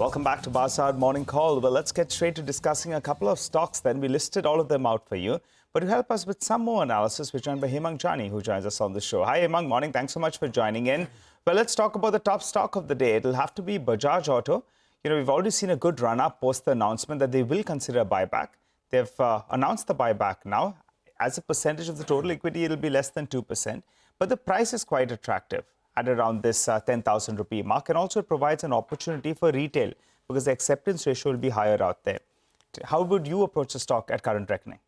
Welcome back to Bazaar Morning Call. Well, let's get straight to discussing a couple of stocks then. We listed all of them out for you. But to help us with some more analysis, we're joined by Hemang Jani, who joins us on the show. Hi, Hemang. Morning. Thanks so much for joining in. Well, let's talk about the top stock of the day. It'll have to be Bajaj Auto. We've already seen a good run-up post the announcement that they will consider a buyback. They've announced the buyback now. As a percentage of the total equity, it'll be less than 2%. But the price is quite attractive at around this 10,000 rupee mark. And also it provides an opportunity for retail because the acceptance ratio will be higher out there. How would you approach the stock at current reckoning?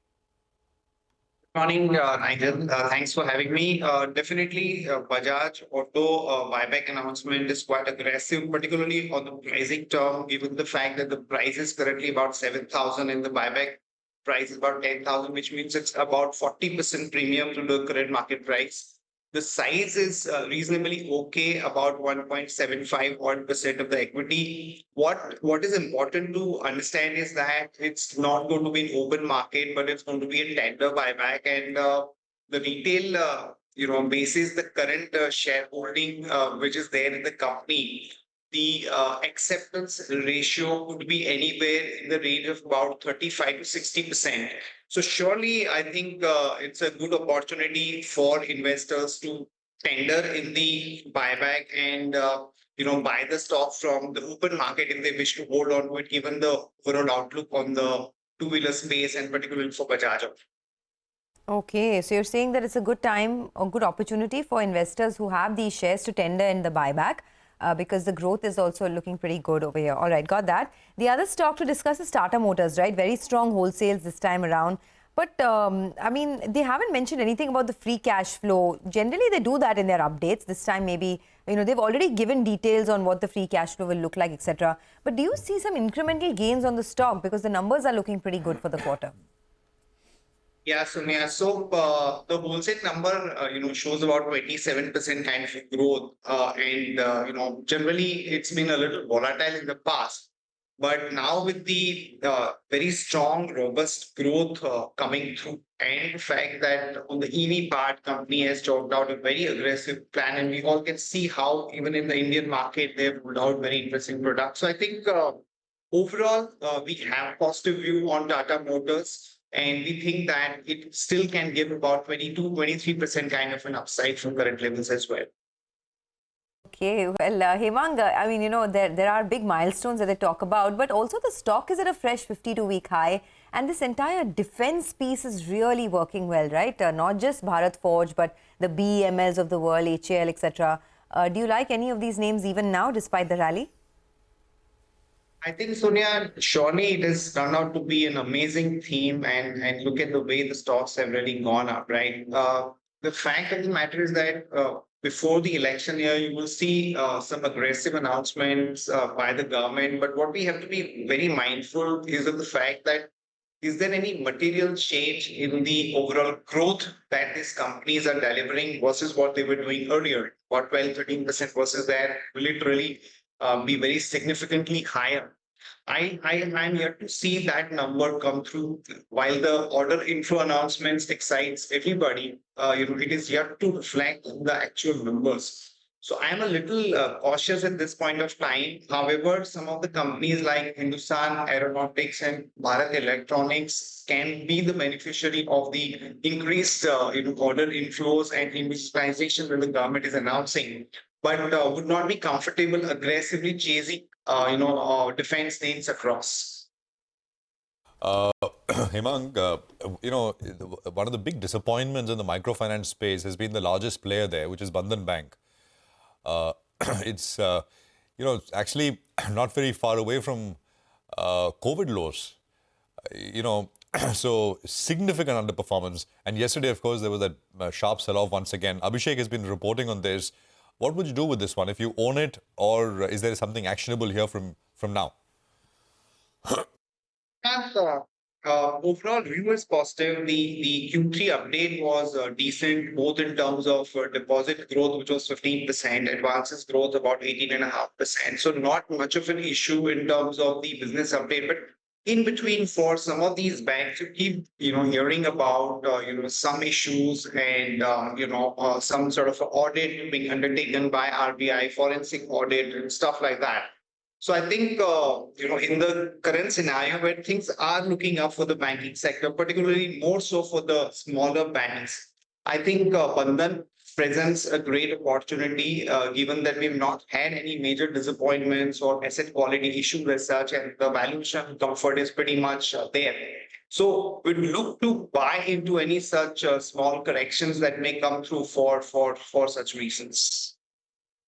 Good morning, Nigel. Thanks for having me. Definitely, Bajaj Auto buyback announcement is quite aggressive, particularly on the pricing term, given the fact that the price is currently about 7,000 and the buyback price is about 10,000, which means it's about 40% premium to the current market price. The size is reasonably okay, about 1.75% of the equity. What is important to understand is that it's not going to be an open market, but it's going to be a tender buyback. And the retail, basis the current shareholding which is there in the company, the acceptance ratio could be anywhere in the range of about 35 to 60%. So surely, I think it's a good opportunity for investors to tender in the buyback and buy the stock from the open market if they wish to hold on to it, given the overall outlook on the two-wheeler space and particularly for Bajaj. Okay, so you're saying that it's a good time or good opportunity for investors who have these shares to tender in the buyback. Because the growth is also looking pretty good over here. All right, got that. The other stock to discuss is Tata Motors, right? Very strong wholesales this time around. But, they haven't mentioned anything about the free cash flow. Generally, they do that in their updates. This time, maybe, they've already given details on what the free cash flow will look like, etc. But do you see some incremental gains on the stock? Because the numbers are looking pretty good for the quarter. Yeah, Sonia. So the wholesale number, shows about 27% kind of growth. Generally it's been a little volatile in the past. But now with the very strong, robust growth coming through and the fact that on the EV part, company has chalked out a very aggressive plan. And we all can see how even in the Indian market, they've rolled out very interesting products. So I think overall, we have positive view on Tata Motors. And we think that it still can give about 22-23% kind of an upside from current levels as well. Okay, well, Hemang, there are big milestones that they talk about, but also the stock is at a fresh 52-week high. And this entire defense piece is really working well, right? Not just Bharat Forge, but the BEMLs of the world, HAL, etc. Do you like any of these names even now, despite the rally? I think, Sonia, surely it has turned out to be an amazing theme and look at the way the stocks have really gone up, right? The fact of the matter is that before the election year, you will see some aggressive announcements by the government. But what we have to be very mindful is of the fact that is there any material change in the overall growth that these companies are delivering versus what they were doing earlier? What 12-13% versus that will it really be very significantly higher? I'm here to see that number come through. While the order inflow announcements excites everybody, it is yet to reflect the actual numbers. So I'm a little cautious at this point of time. However, some of the companies like Hindustan Aeronautics and Bharat Electronics can be the beneficiary of the increased order inflows and industrialization that the government is announcing, but would not be comfortable aggressively chasing, defense names across. Hemang, one of the big disappointments in the microfinance space has been the largest player there, which is Bandhan Bank. It's, actually not very far away from COVID lows, so significant underperformance. And yesterday, of course, there was that sharp sell-off once again. Abhishek has been reporting on this. What would you do with this one if you own it, or is there something actionable here from now? Overall view is positive. The Q3 update was decent, both in terms of deposit growth, which was 15%, advances growth about 18.5%. So not much of an issue in terms of the business update, but in between for some of these banks, you keep hearing about some issues and some sort of audit being undertaken by RBI, forensic audit and stuff like that. So I think, in the current scenario where things are looking up for the banking sector, particularly more so for the smaller banks, I think Bandhan presents a great opportunity, given that we've not had any major disappointments or asset quality issues as such, and the valuation comfort is pretty much there. So we'd look to buy into any such small corrections that may come through for such reasons.